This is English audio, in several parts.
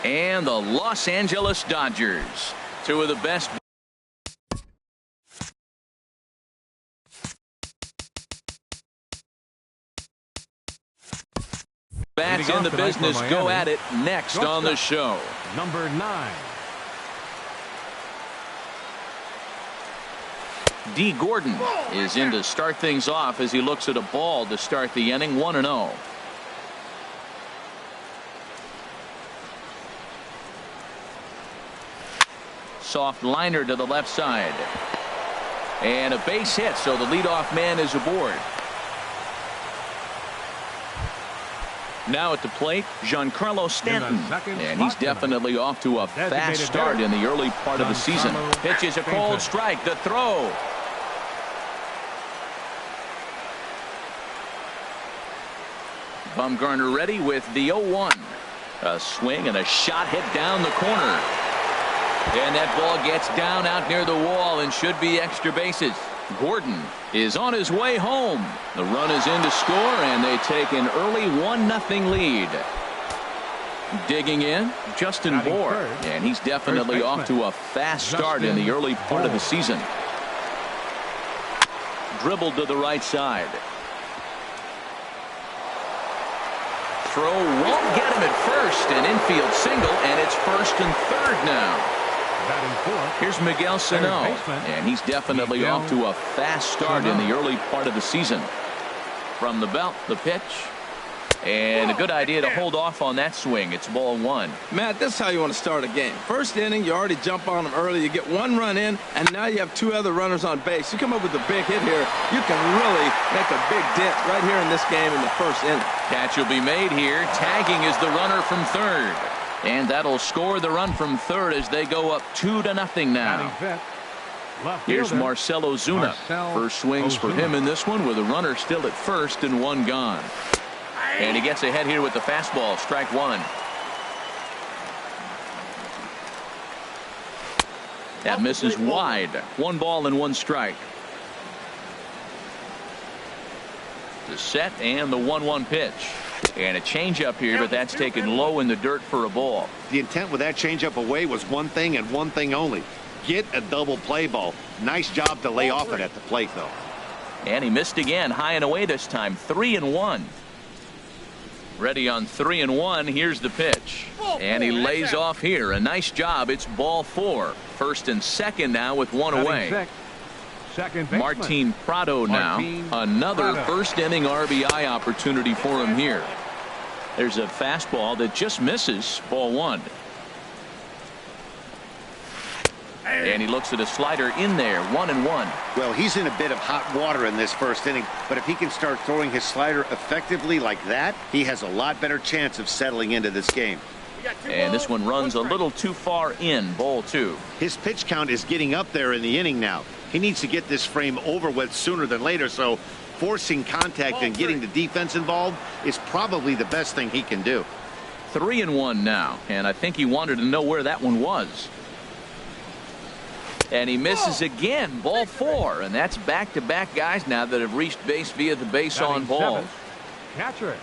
and the Los Angeles Dodgers. Two of the best. Bats in the business go at it next on the show. Number 9. D. Gordon is in to start things off as he looks at a ball to start the inning. 1-0. Soft liner to the left side. And a base hit, so the leadoff man is aboard. Now at the plate, Giancarlo Stanton. And he's definitely off to a fast start in the early part of the season. Pitches a cold strike. The throw. Bumgarner ready with the 0-1. A swing and a shot hit down the corner. And that ball gets down out near the wall and should be extra bases. Gordon is on his way home. The run is in to score, and they take an early 1-0 lead. Digging in, Justin Bour, and he's definitely off to a fast start in the early part of the season. Dribbled to the right side. Throw won't get him at first. An infield single, and it's first and third now. Here's Miguel Sano, and he's definitely off to a fast start in the early part of the season. From the belt, the pitch, and a good idea to hold off on that swing. It's ball 1. Matt, this is how you want to start a game. First inning, you already jump on them early. You get 1 run in, and now you have 2 other runners on base. You come up with a big hit here, you can really make a big dent right here in this game in the first inning. Catch will be made here. Tagging is the runner from third. And that'll score the run from third as they go up 2-0 now. Here's Marcell Ozuna. First swings for him in this one with a runner still at first and 1 gone. And he gets ahead here with the fastball. Strike 1. That misses wide. 1 ball and 1 strike. The set and the 1-1 pitch. And a changeup here, but that's taken low in the dirt for a ball. The intent with that changeup away was one thing and one thing only. Get a double play ball. Nice job to lay off it at the plate, though. And he missed again, high and away this time. 3-1. Ready on 3-1. Here's the pitch. And he lays off here. A nice job. It's ball 4. First and second now with 1 away. Martin Prado now. Another first inning RBI opportunity for him here. There's a fastball that just misses. Ball 1. And he looks at a slider in there. 1-1. Well, he's in a bit of hot water in this first inning, but if he can start throwing his slider effectively like that, he has a lot better chance of settling into this game. And this one runs a little too far in. Ball 2. His pitch count is getting up there in the inning now. He needs to get this frame over with sooner than later, so forcing contact and getting the defense involved is probably the best thing he can do. 3-1 now, and I think he wanted to know where that one was. And he misses again. Ball 4, and that's back-to-back guys now that have reached base via the base on balls. Catcher.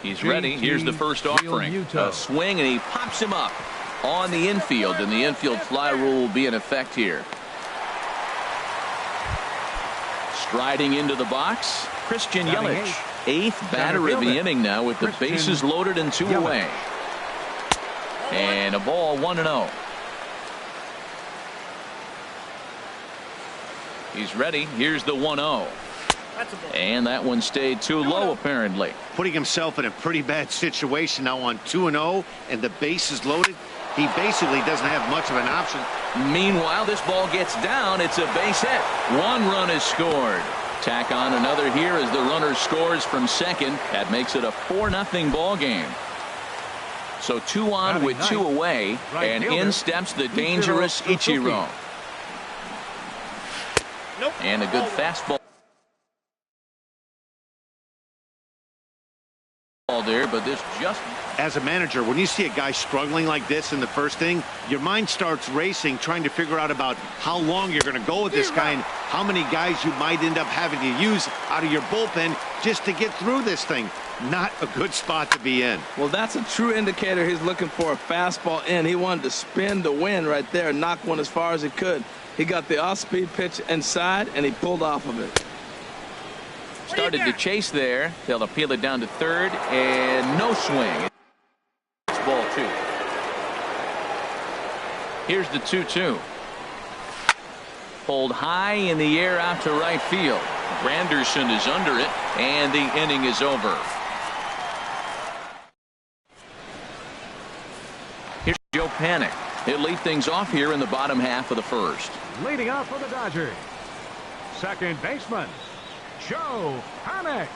He's ready. Here's the first offering. A swing, and he pops him up on the infield, and the infield fly rule will be in effect here. Striding into the box, Christian Yelich, 8th batter of the inning now with the bases loaded and 2 away. And a ball, 1-0. He's ready. Here's the 1-0. And that one stayed too low, apparently. Putting himself in a pretty bad situation now on 2-0, and the base is loaded. He basically doesn't have much of an option. Meanwhile, this ball gets down. It's a base hit. 1 run is scored. Tack on another here as the runner scores from second. That makes it a 4-0 ball game. So 2 on with 2 away, and in steps the dangerous Ichiro. And a good fastball there, but this just... As a manager, when you see a guy struggling like this in the first inning, your mind starts racing, trying to figure out about how long you're going to go with this guy and how many guys you might end up having to use out of your bullpen just to get through this thing. Not a good spot to be in. Well, that's a true indicator he's looking for a fastball in. He wanted to spin the wind right there and knock one as far as he could. He got the off-speed pitch inside, and he pulled off of it. Started to chase there. They'll appeal it down to third, and no swing. It's ball 2. Here's the 2-2. Pulled high in the air out to right field. Granderson is under it, and the inning is over. Here's Joe Panik. He'll lead things off here in the bottom half of the first. Leading off for the Dodgers, second baseman, Joe Panik.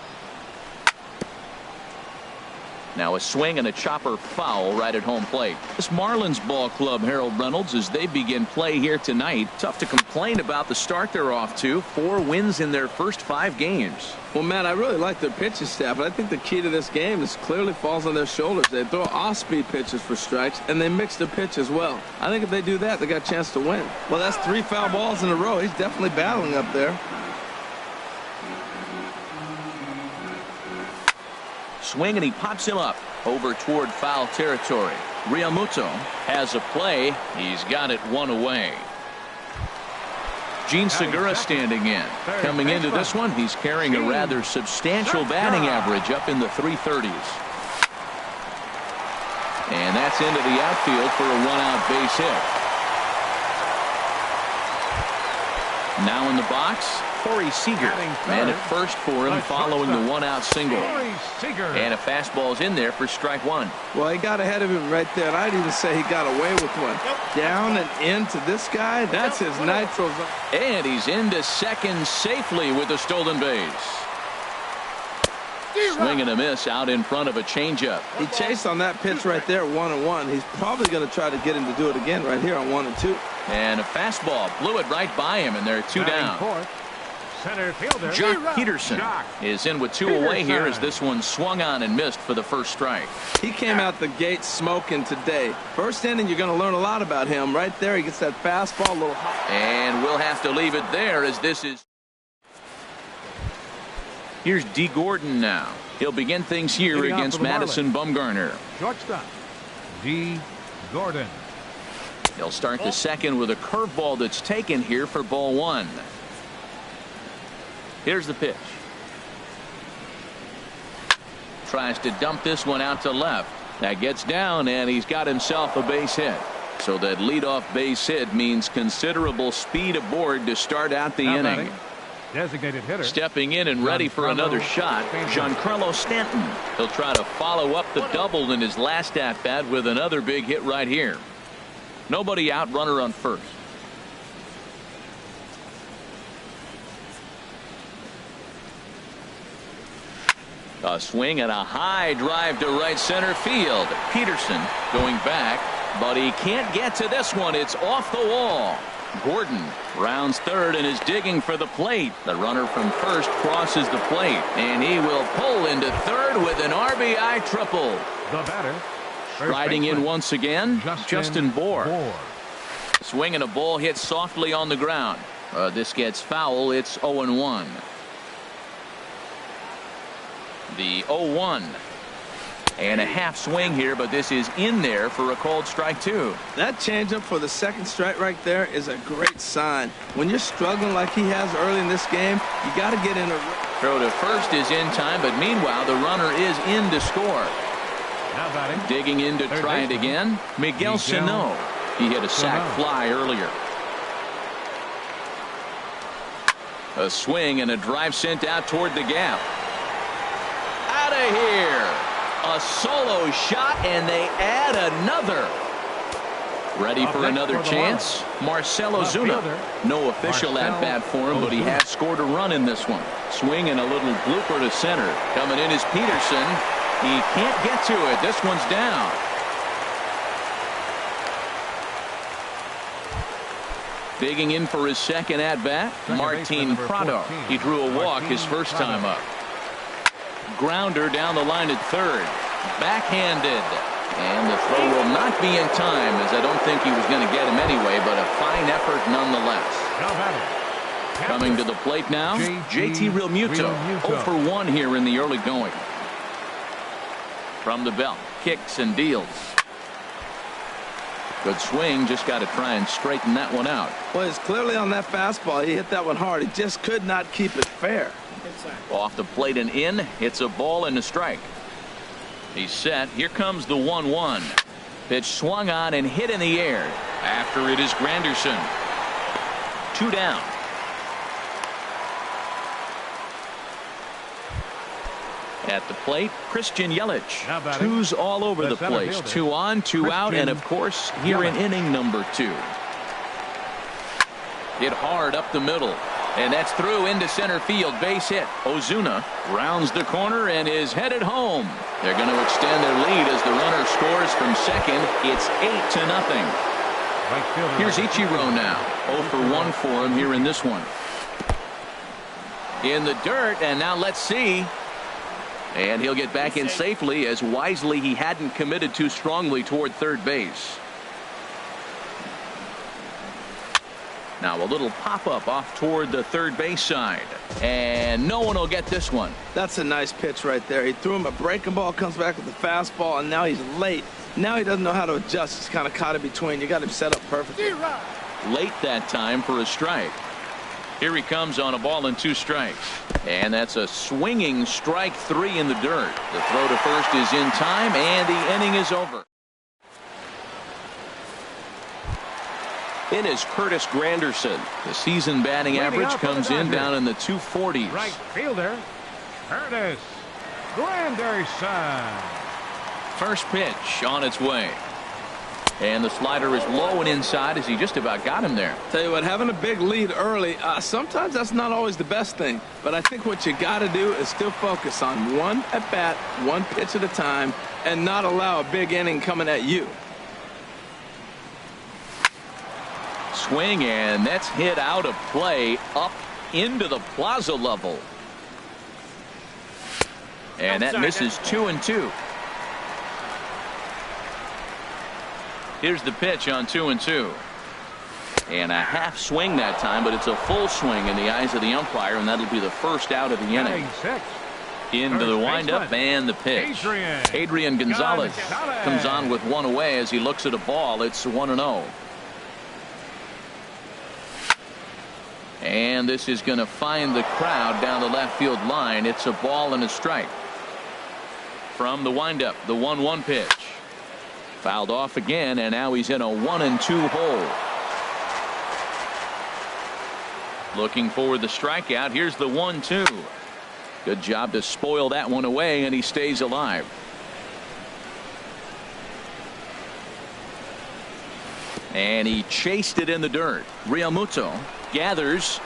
Now a swing and a chopper foul right at home plate. This Marlins ball club, Harold Reynolds, as they begin play here tonight. Tough to complain about the start they're off to. 4 wins in their first 5 games. Well, Matt, I really like their pitching staff, but I think the key to this game is clearly falls on their shoulders. They throw off-speed pitches for strikes, and they mix the pitch as well. I think if they do that, they got a chance to win. Well, that's 3 foul balls in a row. He's definitely battling up there. Swing, and he pops him up over toward foul territory. Realmuto has a play. He's got it 1 away. Gene Segura standing in. Coming into this one, he's carrying a rather substantial batting average up in the 330s. And that's into the outfield for a 1-out base hit. Now in the box, Corey Seager. Man at first for him following the 1-out single. And a fastball's in there for strike 1. Well, he got ahead of him right there. And I'd even say he got away with one. Down and into this guy, that's his nitro. And he's into second safely with a stolen base. Swing and a miss out in front of a changeup. He chased on that pitch right there, 1-1. He's probably going to try to get him to do it again right here on 1-2. And a fastball blew it right by him, and they're 2 down. Center fielder Jock Peterson is in with 2 away here as this one swung on and missed for the first strike. He came out the gate smoking today. First inning, you're going to learn a lot about him. Right there, he gets that fastball a little high. And we'll have to leave it there as this is. Here's D. Gordon now. He'll begin things here against Madison Bumgarner. Shortstop, D. Gordon. He'll start the second with a curveball that's taken here for ball 1. Here's the pitch. Tries to dump this one out to left. That gets down, and he's got himself a base hit. So that leadoff base hit means considerable speed aboard to start out the inning. Designated hitter. Stepping in and ready for another shot, Giancarlo Stanton. He'll try to follow up the double in his last at-bat with another big hit right here. Nobody out, runner on first. A swing and a high drive to right center field. Peterson going back, but he can't get to this one. It's off the wall. Gordon rounds third and is digging for the plate. The runner from first crosses the plate, and he will pull into third with an RBI triple. The batter, striding in once again, Justin Bour. Swing and a ball hit softly on the ground. This gets foul. It's 0-1. The 0-1. And a half swing here, but this is in there for a called strike 2. That changeup for the second strike right there is a great sign. When you're struggling like he has early in this game, you got to get in a... Throw to first is in time, but meanwhile the runner is in to score. Digging in to try it again, Miguel Sano. He hit a sac fly earlier. A swing and a drive sent out toward the gap. Out of here. A solo shot, and they add another. Ready for another chance? Marcell Ozuna. No official at-bat for him, but he has scored a run in this one. Swing and a little blooper to center. Coming in is Peterson. He can't get to it. This one's down. Digging in for his second at-bat, Martin Prado. He drew a walk his first time up. Grounder down the line at third. Backhanded. And the throw will not be in time, as I don't think he was going to get him anyway, but a fine effort nonetheless. Coming to the plate now, JT Realmuto. 0 for 1 here in the early going. From the belt, kicks and deals. Good swing, just got to try and straighten that one out. Well, it's clearly on that fastball. He hit that one hard. He just could not keep it fair. Off the plate and in, it's a ball and a strike. He's set. Here comes the 1-1. Pitch swung on and hit in the air. After it is Granderson. 2 down. At the plate, Christian Yelich. 2's all over the place. 2 on, 2 out, and of course, here in inning number 2. Hit hard up the middle. And that's through into center field. Base hit. Ozuna rounds the corner and is headed home. They're going to extend their lead as the runner scores from second. It's 8-0. Here's Ichiro now. 0 for 1 for him here in this one. In the dirt, and now let's see. And he'll get back in safely, as wisely he hadn't committed too strongly toward third base. Now a little pop-up off toward the third base side. And no one will get this one. That's a nice pitch right there. He threw him a breaking ball, comes back with the fastball, and now he's late. Now he doesn't know how to adjust. He's kind of caught in between. You got him set up perfectly. Late that time for a strike. Here he comes on a ball and 2 strikes. And that's a swinging strike 3 in the dirt. The throw to first is in time, and the inning is over. In is Curtis Granderson. The season batting average comes in down in the 240s. Right fielder, Curtis Granderson. First pitch on its way. And the slider is low and inside, as he just about got him there. Tell you what, having a big lead early, sometimes that's not always the best thing. But I think what you got to do is still focus on one at bat, one pitch at a time, and not allow a big inning coming at you. Swing, and that's hit out of play up into the plaza level. And that misses 2-2. Here's the pitch on 2-2. And a half swing that time, but it's a full swing in the eyes of the umpire, and that'll be the first out of the inning. Into the windup and the pitch. Adrian Gonzalez comes on with 1 away as he looks at a ball. It's 1-0. And this is going to find the crowd down the left field line. It's a ball and a strike. From the windup, the 1-1 pitch. Fouled off again, and now he's in a 1-2 hole. Looking for the strikeout. Here's the 1-2. Good job to spoil that one away, and he stays alive. And he chased it in the dirt. Realmuto gathers,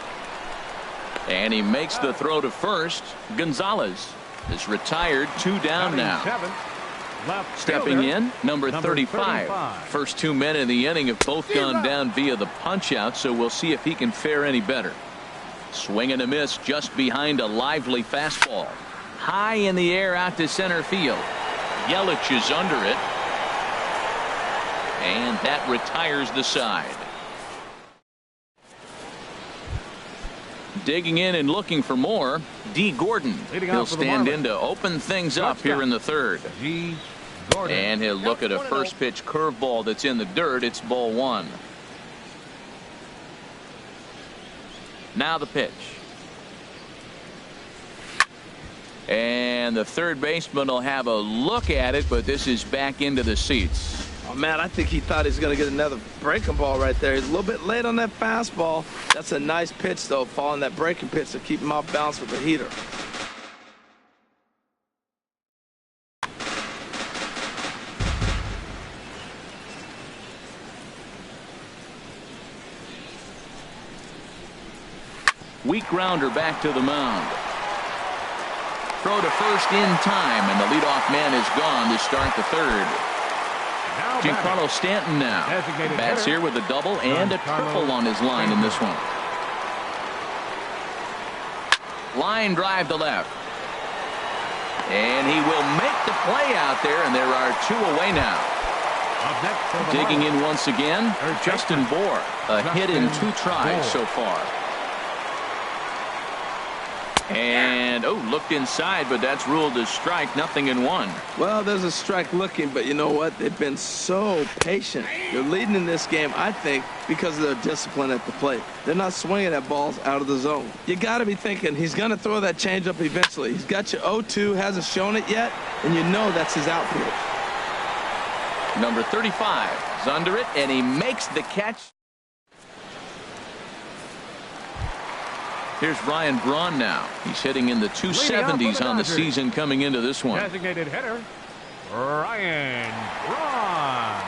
and he makes the throw to first. Gonzalez is retired. 2 down now. Stepping in, number 35. First 2 men in the inning have both gone down via the punch out, so we'll see if he can fare any better. Swing and a miss just behind a lively fastball. High in the air out to center field. Yelich is under it. And that retires the side. Digging in and looking for more, D. Gordon. He'll stand in to open things up here in the third. And he'll look at a first pitch curveball that's in the dirt. It's ball 1. Now the pitch. And the third baseman will have a look at it, but this is back into the seats. Oh, man, I think he thought he was going to get another breaking ball right there. He's a little bit late on that fastball. That's a nice pitch, though, following that breaking pitch to keep him off balance with the heater. Weak grounder back to the mound. Throw to first in time, and the leadoff man is gone to start the third. Giancarlo Stanton now bats here with a double and a triple on his line in this one. Line drive to left. And he will make the play out there, and there are 2 away now. Up next for the Digging in Marlins, once again, Justin Bohr. A hit in 2 tries so far. And, looked inside, but that's ruled as strike, 0-1. Well, there's a strike looking, but you know what? They've been so patient. They're leading in this game, I think, because of their discipline at the plate. They're not swinging at balls out of the zone. You got to be thinking he's going to throw that changeup eventually. He's got you 0-2, hasn't shown it yet, and you know that's his out pitch. Number 35 is under it, and he makes the catch. Here's Ryan Braun now. He's hitting in the 270s on the season coming into this one. Designated hitter, Ryan Braun.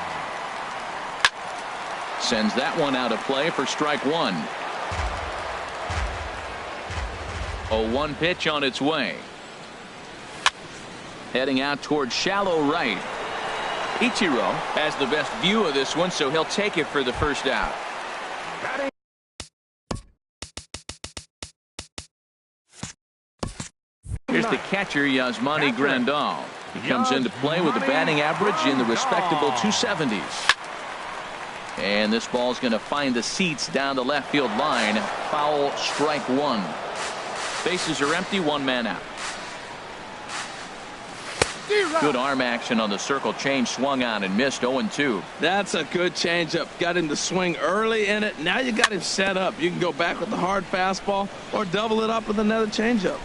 Sends that one out of play for strike 1. 0-1 pitch on its way. Heading out towards shallow right. Ichiro has the best view of this one, so he'll take it for the first out. Batting. Here's the catcher, Yasmani Grandal. He comes into play with a batting average in the respectable 270s. And this ball's going to find the seats down the left field line. Foul, strike 1. Bases are empty, 1 man out. Good arm action on the circle change, swung on and missed. 0-2. That's a good changeup. Got him to swing early in it. Now you got him set up. You can go back with the hard fastball or double it up with another changeup.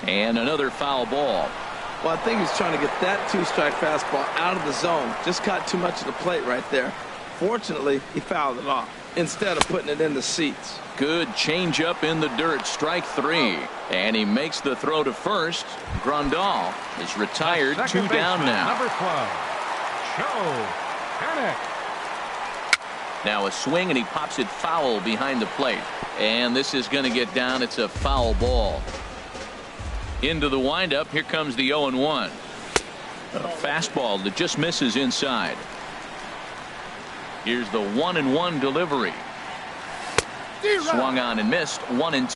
And another foul ball. Well, I think he's trying to get that 2-strike fastball out of the zone. Just caught too much of the plate right there. Fortunately, he fouled it off instead of putting it in the seats. Good changeup in the dirt, strike 3. And he makes the throw to first. Grandal is retired, 2 down now. Number 12, Joe Panic. Now a swing, and he pops it foul behind the plate. And this is going to get down. It's a foul ball. Into the windup, here comes the 0-1. A fastball that just misses inside. Here's the 1-1 delivery. Swung on and missed. 1-2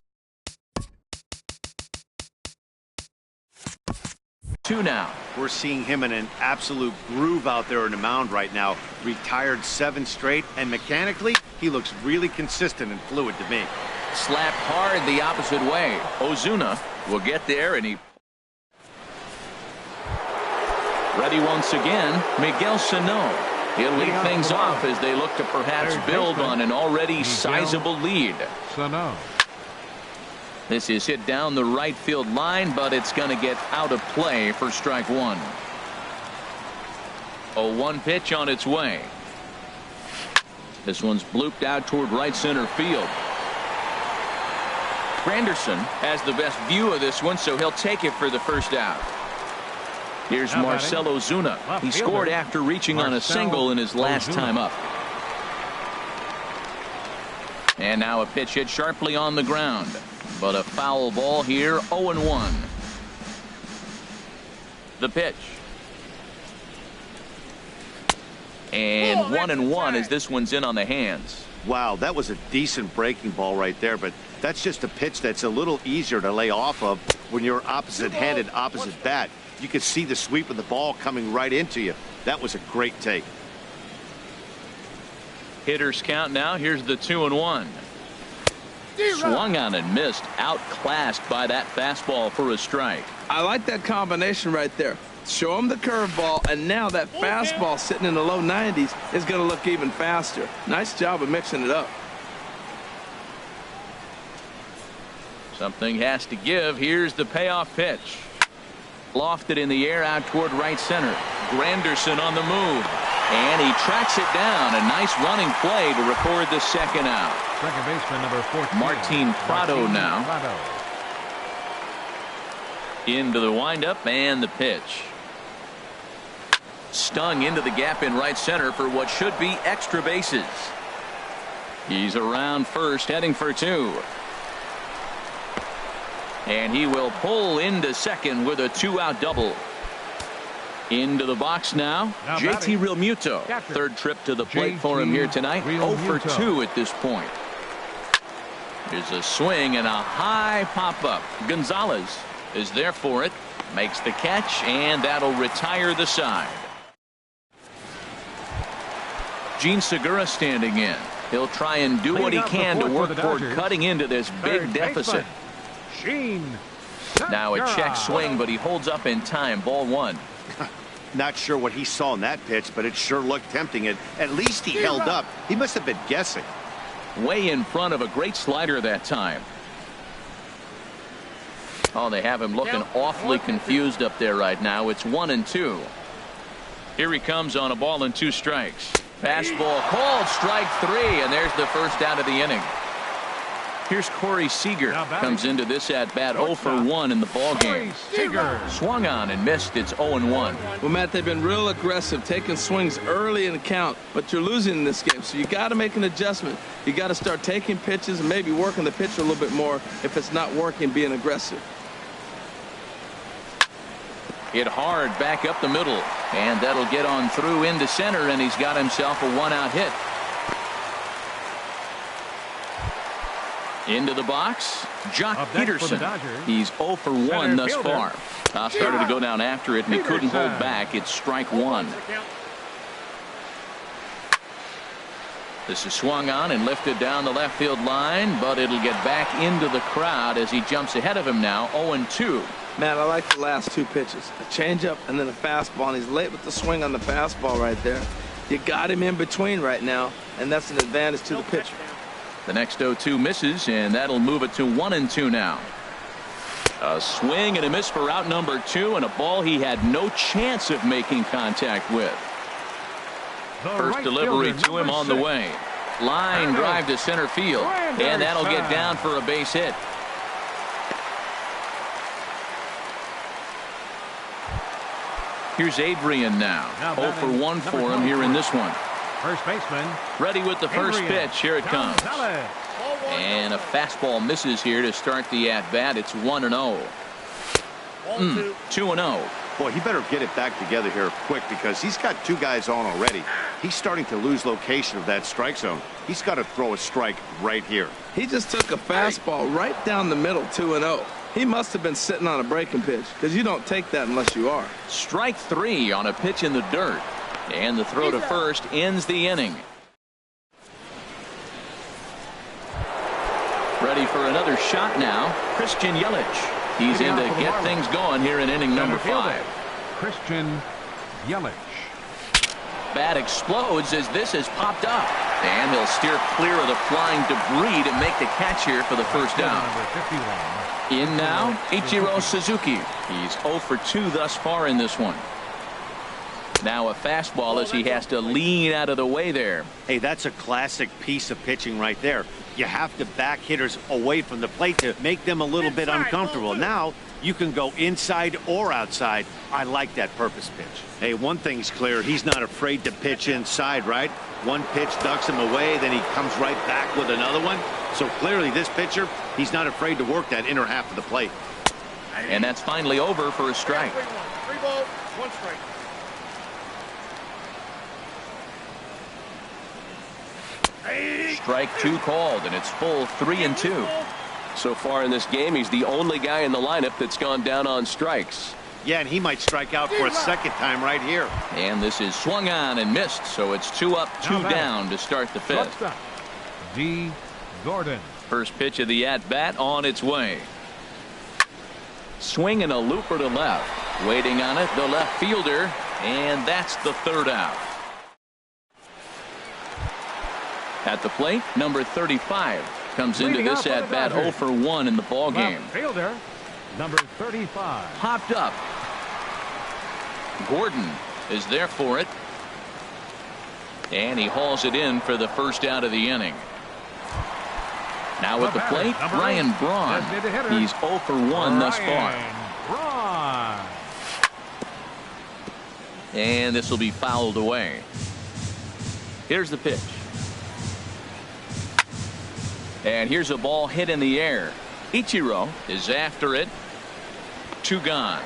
now. We're seeing him in an absolute groove out there in the mound right now. Retired 7 straight, and mechanically, he looks really consistent and fluid to me. Slapped hard the opposite way. Ozuna will get there, and he ready once again. Miguel Sano. He'll lead things off as they look to perhaps build on an already sizable lead. Sano. This is hit down the right field line, but it's going to get out of play for strike 1. 0-1 pitch on its way. This one's blooped out toward right center field. Granderson has the best view of this one, so he'll take it for the first out. Here's Marcell Ozuna. He scored after reaching on a single in his last time up. And now a pitch hit sharply on the ground. But a foul ball here, 0-1. The pitch. And 1-1 as this one's in on the hands. Wow, that was a decent breaking ball right there, but that's just a pitch that's a little easier to lay off of when you're opposite-handed, opposite bat. You could see the sweep of the ball coming right into you. That was a great take. Hitters count now. Here's the 2-1. Swung on and missed. Outclassed by that fastball for a strike. I like that combination right there. Show him the curveball, and now that fastball sitting in the low 90s is going to look even faster. Nice job of mixing it up. Something has to give. Here's the payoff pitch. Lofted in the air out toward right center. Granderson on the move. And he tracks it down. A nice running play to record the second out. Second baseman number 14. Martin Prado now. Prado. Into the windup and the pitch. Stung into the gap in right center for what should be extra bases. He's around first, heading for 2. And he will pull into second with a 2-out double. Into the box now JT Realmuto. Third trip to the plate for him here tonight. 0 for 2 at this point. Here's a swing and a high pop-up. Gonzalez is there for it. Makes the catch, and that'll retire the side. Gene Segura standing in. He'll try and do what he can to work toward cutting into this big deficit. Now a check swing, but he holds up in time. Ball one. Not sure what he saw in that pitch, but it sure looked tempting. At least he held up. He must have been guessing. Way in front of a great slider that time. Oh, they have him looking awfully confused up there right now. It's 1-2. Here he comes on a ball and 2 strikes. Fastball called, strike 3, and there's the first out of the inning. Here's Corey Seager. Comes into this at bat 0 for 1 in the ball game. Swung on and missed. It's 0-1. Well, Matt, they've been real aggressive, taking swings early in the count, but you're losing in this game, so you got to make an adjustment. You got to start taking pitches and maybe working the pitcher a little bit more if it's not working, being aggressive. Hit hard back up the middle, and that'll get on through into center, and he's got himself a 1-out hit. Into the box, Jock Peterson. He's 0 for 1 thus far. Started to go down after it, and he couldn't hold back. It's strike 1. This is swung on and lifted down the left field line, but it'll get back into the crowd as he jumps ahead of him now. 0-2. Matt, I like the last 2 pitches. A changeup and then a fastball, and he's late with the swing on the fastball right there. You got him in between right now, and that's an advantage to the pitcher. The next 0-2 misses, and that'll move it to 1-2 now. A swing and a miss for out number 2, and a ball he had no chance of making contact with. First delivery to him on the way. Line drive to center field, and that'll get down for a base hit. Here's Adrian now. 0 for 1 for him here in this one. First baseman. Ready with the first pitch. Here it comes. And a fastball misses here to start the at-bat. It's 1-0. 2-0. Boy, he better get it back together here quick because he's got 2 guys on already. He's starting to lose location of that strike zone. He's got to throw a strike right here. He just took a fastball right down the middle, 2-0. He must have been sitting on a breaking pitch because you don't take that unless you are. Strike 3 on a pitch in the dirt. And the throw to first ends the inning. Ready for another shot now. Christian Yelich. He's in to get things going here in inning number 5. Christian Yelich. Bat explodes as this has popped up. And he'll steer clear of the flying debris to make the catch here for the first down. In now, Ichiro Suzuki. He's 0 for 2 thus far in this one. Now a fastball as he has to lean out of the way there. Hey, that's a classic piece of pitching right there. You have to back hitters away from the plate to make them a little bit uncomfortable. Now you can go inside or outside. I like that purpose pitch. Hey, one thing's clear. He's not afraid to pitch inside, right? One pitch ducks him away, then he comes right back with another one. So clearly this pitcher, he's not afraid to work that inner half of the plate. And that's finally over for a strike. 3 balls, 1 strike. Strike 2 called, and it's full 3-2. So far in this game, he's the only guy in the lineup that's gone down on strikes. Yeah, and he might strike out for a second time right here. And this is swung on and missed, so it's 2 up, 2 down to start the 5th. D. Gordon. First pitch of the at-bat on its way. Swing and a looper to left. Waiting on it, the left fielder, and that's the 3rd out. At the plate, number 35 comes into this at bat 0 for 1 in the ball game. Fielder, number 35. Popped up. Gordon is there for it. And he hauls it in for the first out of the inning. Now at the plate, Ryan Braun. He's 0 for 1 thus far. Braun. And this will be fouled away. Here's the pitch. And here's a ball hit in the air. Ichiro is after it. 2 gone.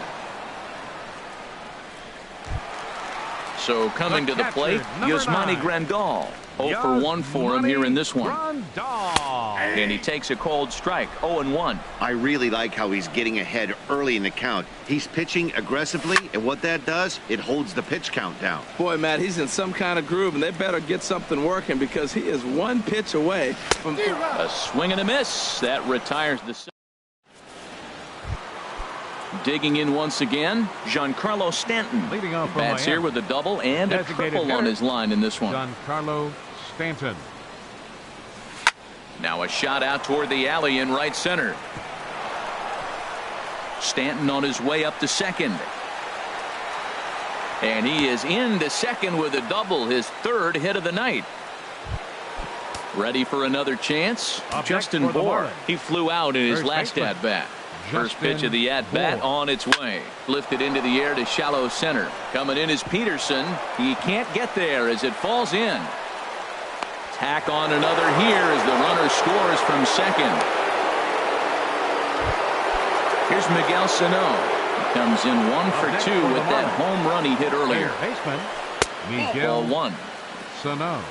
So coming to the plate, Yasmani Grandal. 0 for 1 for him here in this one. And he takes a cold strike, 0-1. I really like how he's getting ahead early in the count. He's pitching aggressively, and what that does, it holds the pitch count down. Boy, Matt, he's in some kind of groove, and they better get something working because he is one pitch away from a swing and a miss. That retires the. Digging in once again, Giancarlo Stanton. Leading off from Bats here with a double and a triple on his line in this one. Giancarlo Stanton. Now a shot out toward the alley in right center. Stanton on his way up to second. And he is into second with a double, his third hit of the night. Ready for another chance? Justin Bour. He flew out in his last at-bat. First pitch of the at-bat on its way. Lifted into the air to shallow center. Coming in is Peterson. He can't get there as it falls in. Tack on another here as the runner scores from second. Here's Miguel Sano. He comes in 1 for 2 with that home run he hit earlier. Baseman Miguel Ball 1. Sano.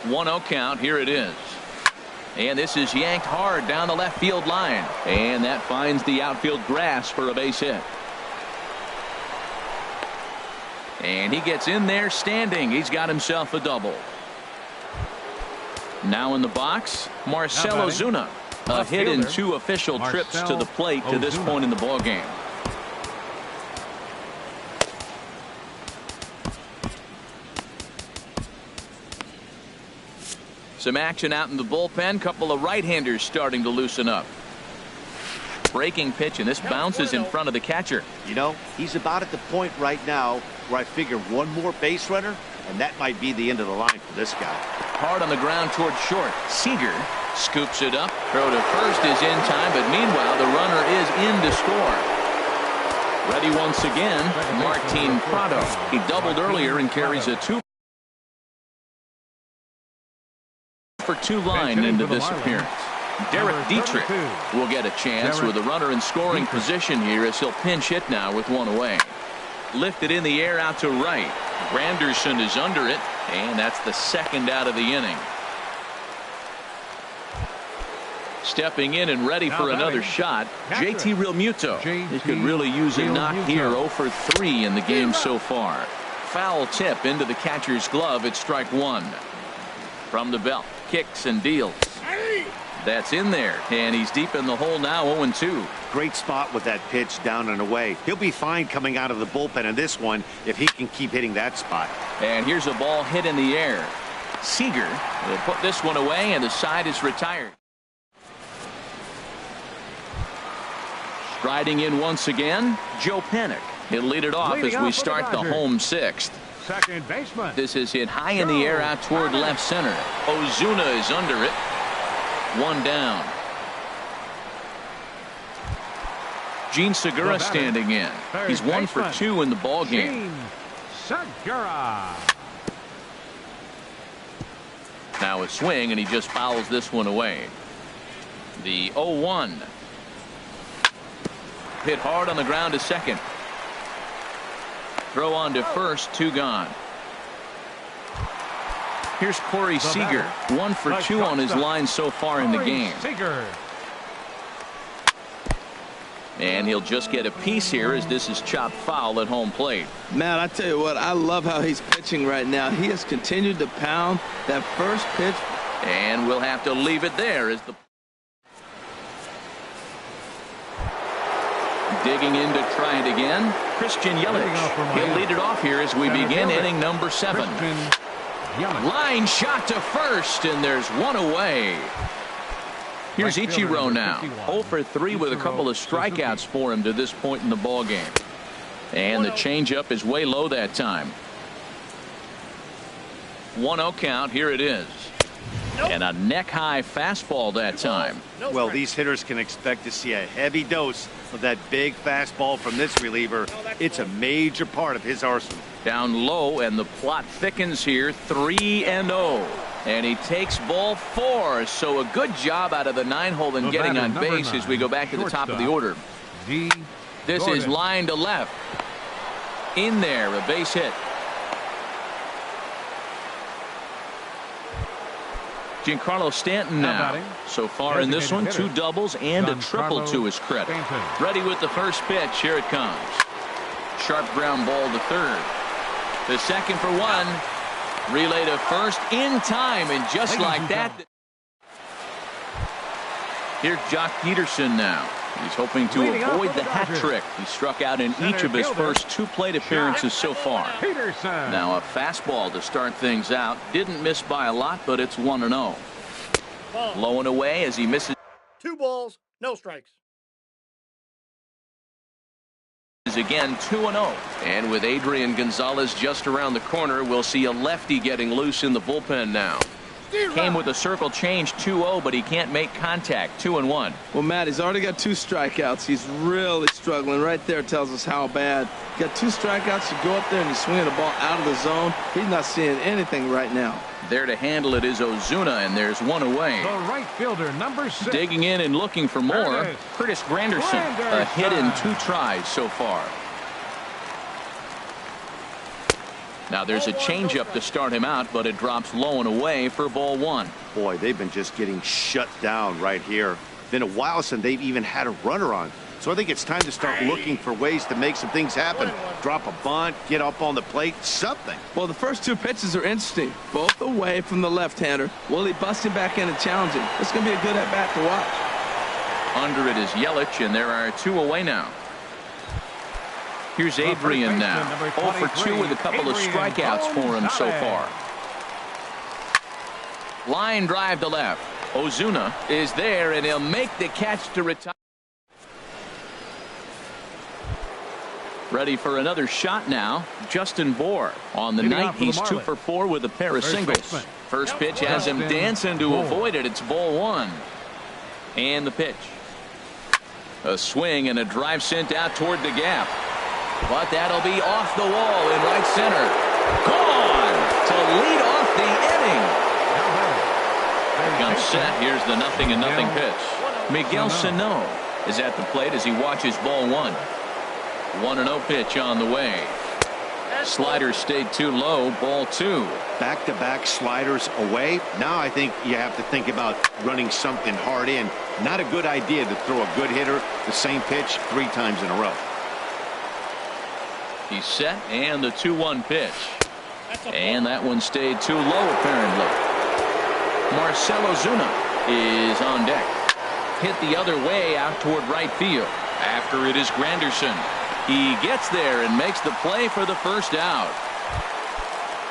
1-0 count. Here it is. And this is yanked hard down the left field line. And that finds the outfield grass for a base hit. And he gets in there standing. He's got himself a double. Now in the box, Marcell Ozuna. A hit in 2 official trips to the plate to this point in the ballgame. Some action out in the bullpen. Couple of right-handers starting to loosen up. Breaking pitch, and this bounces in front of the catcher. You know, he's about at the point right now where I figure one more base runner, and that might be the end of the line for this guy. Hard on the ground toward short. Seager scoops it up. Throw to first is in time, but meanwhile the runner is in to score. Ready once again, Martin Prado. He doubled earlier and carries a 2 for 2 line into this appearance. Derek Dietrich will get a chance with a runner in scoring position here as he'll pinch hit now with 1 away. Lifted in the air out to right. Granderson is under it, and that's the second out of the inning. Stepping in and ready for another shot, JT Realmuto. He could really use a knock here. 0 for 3 in the game so far. Foul tip into the catcher's glove at strike 1. From the belt, kicks and deals. That's in there, and he's deep in the hole now. 0-2. Great spot with that pitch down and away. He'll be fine coming out of the bullpen in this one if he can keep hitting that spot. And here's a ball hit in the air. Seager will put this one away, and the side is retired. Striding in once again, Joe Panik. He'll lead it off as we start the home 6th. Second baseman. This is hit high in the air out toward left center. Ozuna is under it. 1 down. Gene Segura standing in. He's 1 for 2 in the ball game. Segura. Now a swing, and he just fouls this one away. The 0-1. Hit hard on the ground to second. Throw on to first, 2 gone. Here's Corey Seager, 1 for 2 on his line so far in the game. And he'll just get a piece here as this is chopped foul at home plate. Matt, I tell you what, I love how he's pitching right now. He has continued to pound that first pitch. And we'll have to leave it there as the digging in to try it again. Christian Yelich. He'll lead it off here as we begin inning number 7. Line shot to first, and there's 1 away. Here's Ichiro now. 0 for 3 with a couple of strikeouts for him to this point in the ball game. And the changeup is way low that time. 1-0 count. Here it is. And a neck-high fastball that time. Well, these hitters can expect to see a heavy dose of that big fastball from this reliever. It's a major part of his arsenal. Down low, and the plot thickens here. 3-0. And he takes ball 4. So a good job out of the 9-hole and getting on base as we go back to the top of the order. This is line to left. In there, a base hit. Giancarlo Stanton now. So far in this one, 2 doubles and a triple to his credit. Ready with the first pitch. Here it comes. Sharp ground ball to third. The second for 1. Relay to first in time, and just like that. Here's Jock Peterson now. He's hoping to avoid the hat trick. He struck out in each of his first 2 plate appearances so far. Now a fastball to start things out. Didn't miss by a lot, but it's 1-0. Low and away as he misses. 2 balls, no strikes. Again 2-0. And with Adrian Gonzalez just around the corner, we'll see a lefty getting loose in the bullpen now. Came with a circle change 2-0, but he can't make contact. 2-1. Well, Matt, he's already got 2 strikeouts. He's really struggling. Right there tells us how bad. Got 2 strikeouts. You go up there and you swing the ball out of the zone. He's not seeing anything right now. There to handle it is Ozuna, and there's 1 away. The right fielder, number 6. Digging in and looking for more. Curtis Granderson. A hit in 2 tries so far. Now there's a changeup to start him out, but it drops low and away for ball 1. Boy, they've been just getting shut down right here. Been a while since they've even had a runner on. So I think it's time to start looking for ways to make some things happen. Drop a bunt, get up on the plate, something. Well, the first 2 pitches are interesting. Both away from the left-hander. Will he bust him back in and challenge him? It's going to be a good at-bat to watch. Under it is Yelich, and there are 2 away now. Here's Adrian now. 0 for 2 with a couple of strikeouts for him so far. Line drive to left. Ozuna is there, and he'll make the catch to retire. Ready for another shot now. Justin Bour. On the night, he's 2 for 4 with a pair of singles. First pitch has him dancing to avoid it. It's ball 1. And the pitch. A swing and a drive sent out toward the gap. But that'll be off the wall in right center. Gone to lead off the inning. Comes set. Here's the 0-0 pitch. Miguel Sano is at the plate as he watches ball 1. 1-0 pitch on the way. Slider stayed too low. Ball 2. Back-to-back sliders away. Now I think you have to think about running something hard in. Not a good idea to throw a good hitter the same pitch 3 times in a row. He's set, and the 2-1 pitch. And that one stayed too low, apparently. Marcell Ozuna is on deck. Hit the other way out toward right field. After it is Granderson. He gets there and makes the play for the first out.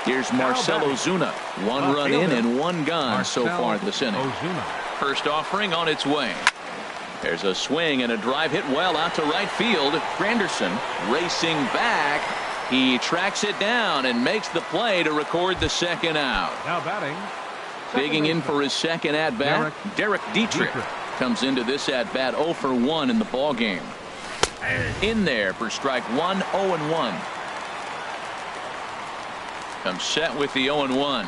Here's Marcell Ozuna. 1 run in and 1 gone so far this inning. First offering on its way. There's a swing and a drive hit well out to right field. Granderson racing back. He tracks it down and makes the play to record the 2nd out. Now batting. Digging in for his 2nd at-bat, Derek Dietrich comes into this at-bat 0 for 1 in the ballgame. In there for strike 1, 0-1. Comes set with the 0-1.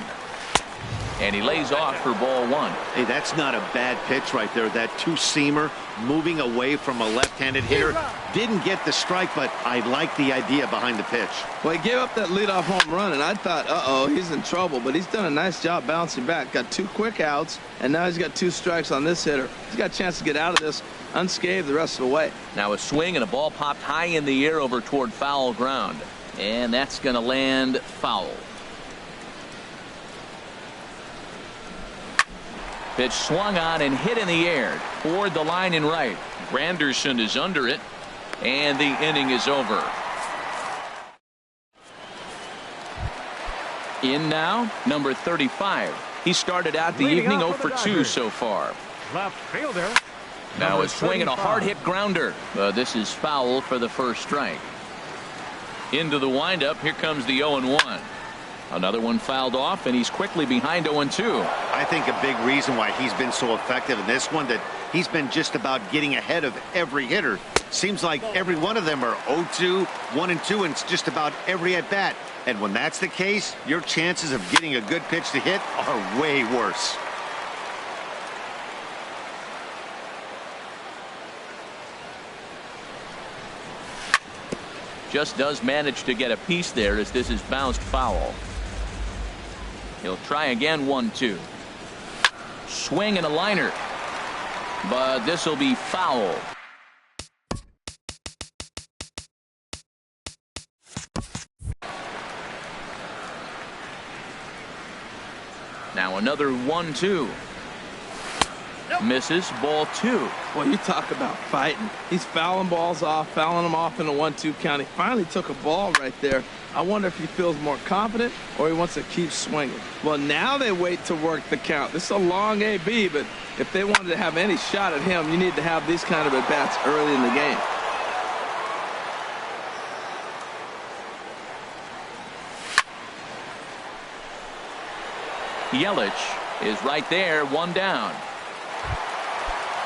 And he lays off for ball 1. Hey, that's not a bad pitch right there. That 2-seamer moving away from a left-handed hitter. Didn't get the strike, but I like the idea behind the pitch. Well, he gave up that leadoff home run, and I thought, uh-oh, he's in trouble. But he's done a nice job bouncing back. Got 2 quick outs, and now he's got 2 strikes on this hitter. He's got a chance to get out of this unscathed the rest of the way. Now a swing and a ball popped high in the air over toward foul ground. And that's going to land foul. Pitch swung on and hit in the air toward the line in right. Granderson is under it, and the inning is over. In now, number 35. He started out the evening 0 for 2 so far. Left fielder. Now a swing and a hard hit grounder. This is foul for the first strike. Into the windup. Here comes the 0-1. Another one fouled off, and he's quickly behind 0-2. I think a big reason why he's been so effective in this one, that he's been just about getting ahead of every hitter. Seems like every one of them are 0-2, 1-2, and it's just about every at bat. And when that's the case, your chances of getting a good pitch to hit are way worse. Just does manage to get a piece there as this is bounced foul. He'll try again, 1-2. Swing and a liner. But this will be foul. Now another 1-2. Misses, ball 2. Well, you talk about fighting. He's fouling balls off, fouling them off in a 1-2 count. He finally took a ball right there. I wonder if he feels more confident or he wants to keep swinging. Well, now they wait to work the count. This is a long AB, but if they wanted to have any shot at him, you need to have these kind of at-bats early in the game. Yelich is right there, 1 down.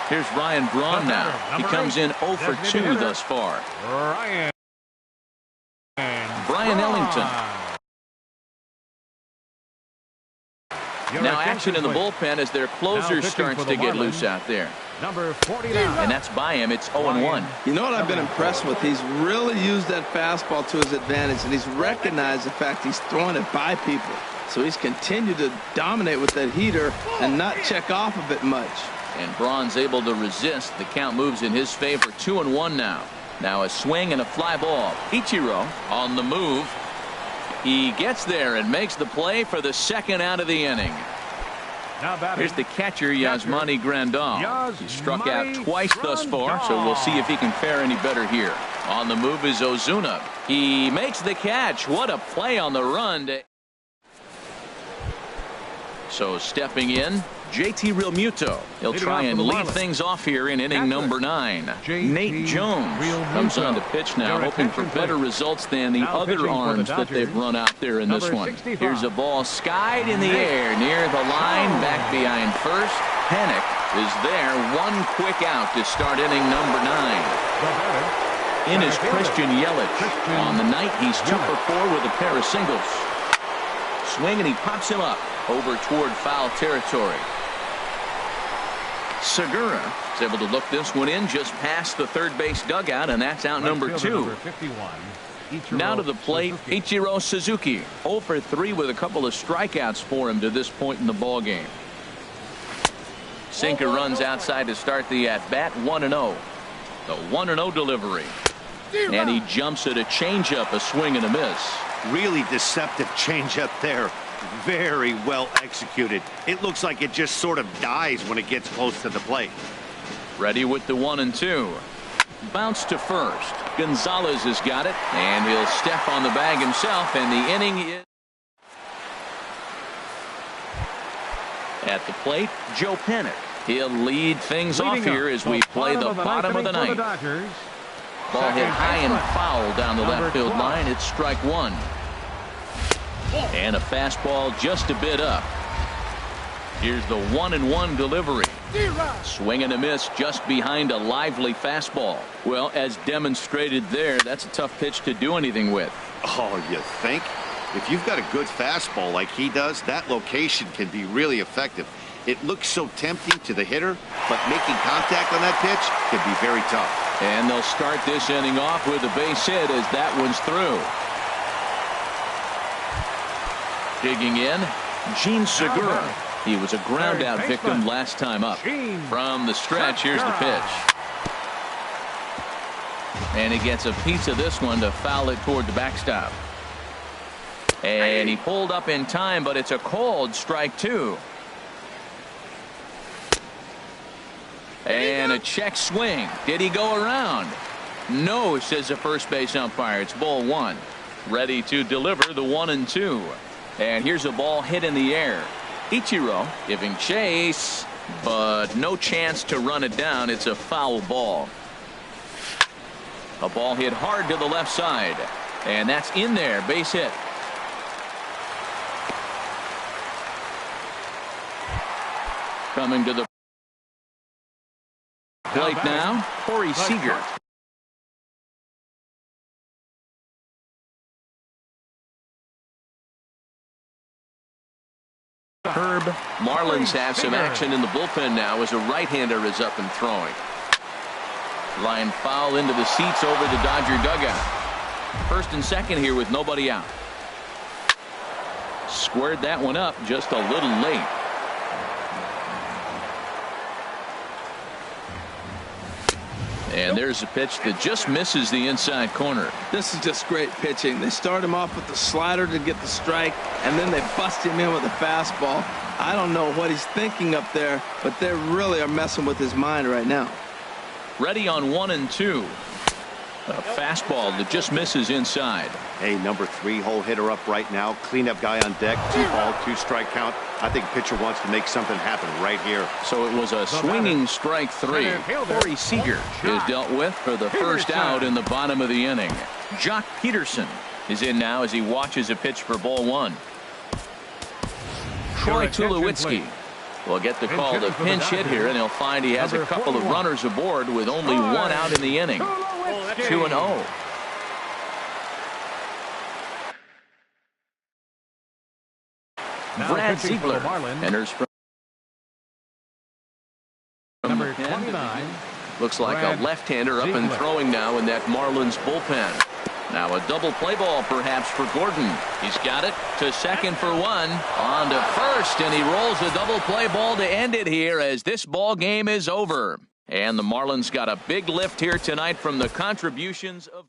Here's Ryan Braun now. He comes in 0 for 2 thus far. Brian Ellington. Now action in the bullpen as their closer starts to get loose out there. Number 49. And that's by him. It's 0-1. You know what I've been impressed with? He's really used that fastball to his advantage, and he's recognized the fact he's throwing it by people. So he's continued to dominate with that heater and not check off of it much. And Braun's able to resist. The count moves in his favor. 2-1 now. Now a swing and a fly ball. Ichiro on the move. He gets there and makes the play for the second out of the inning. Here's the catcher, Yasmani Grandal. He struck out twice thus far, so we'll see if he can fare any better here. On the move is Ozuna. He makes the catch. What a play on the run. So stepping in, JT Realmuto. He'll try and lead things off here in inning number 9. Nate Jones comes on to pitch now, hoping for better results than the other arms that they've run out there in this one. Here's a ball skied in the air near the line, back behind first. Panic is there. 1 quick out to start inning number 9. In is Christian Yelich. On the night, he's 2 for 4 with a pair of singles. Swing and he pops him up over toward foul territory. Segura is able to look this one in just past the third base dugout, and that's out number 2. Now to the plate, Ichiro Suzuki. 0 for 3 with a couple of strikeouts for him to this point in the ball game. Sinker runs outside to start the at-bat. 1-0. The 1-0 delivery. And he jumps at a changeup, a swing and a miss. Really deceptive changeup there. Very well executed. It looks like it just sort of dies when it gets close to the plate. Ready with the 1-2. Bounce to first. Gonzalez has got it, and he'll step on the bag himself, and the inning is at the plate. Joe Panic. He'll lead things off here as we play the bottom of the ninth. Ball hit high and foul down the left field line. It's strike 1. And a fastball just a bit up. Here's the 1-1 delivery. Swing and a miss just behind a lively fastball. Well, as demonstrated there, that's a tough pitch to do anything with. Oh, you think? If you've got a good fastball like he does, that location can be really effective. It looks so tempting to the hitter, but making contact on that pitch can be very tough. And they'll start this inning off with a base hit as that one's through. Digging in, Gene Segura. He was a ground out victim last time up. From the stretch, here's the pitch. And he gets a piece of this one to foul it toward the backstop. And he pulled up in time, but it's a called strike 2. And a check swing. Did he go around? No, says the first base umpire. It's ball 1. Ready to deliver the 1-2. And here's a ball hit in the air. Ichiro giving chase, but no chance to run it down. It's a foul ball. A ball hit hard to the left side. And that's in there. Base hit. Coming to the plate now, Corey Seager. Herb. Marlins have some action in the bullpen now as a right-hander is up and throwing. Line foul into the seats over the Dodger dugout. First and second here with nobody out. Squared that one up just a little late. And there's a pitch that just misses the inside corner. This is just great pitching. They start him off with the slider to get the strike, and then they bust him in with a fastball. I don't know what he's thinking up there, but they really are messing with his mind right now. Ready on 1-2. A fastball that just misses inside. Hey, number 3 hole hitter up right now. Cleanup guy on deck. 2-ball, 2-strike count. I think pitcher wants to make something happen right here. So it was a swinging strike 3. Corey Seager is dealt with for the first out in the bottom of the inning. Jock Peterson is in now as he watches a pitch for ball 1. Troy Tulowitzki will get the call to pinch hit here, and he'll find he has a couple of runners aboard with only 1 out in the inning. 2-0. Brad Ziegler enters from number 29. Looks like a left-hander up and throwing now in that Marlins bullpen. Now a double play ball perhaps for Gordon. He's got it to second for 1. On to first, and he rolls a double play ball to end it here as this ball game is over. And the Marlins got a big lift here tonight from the contributions of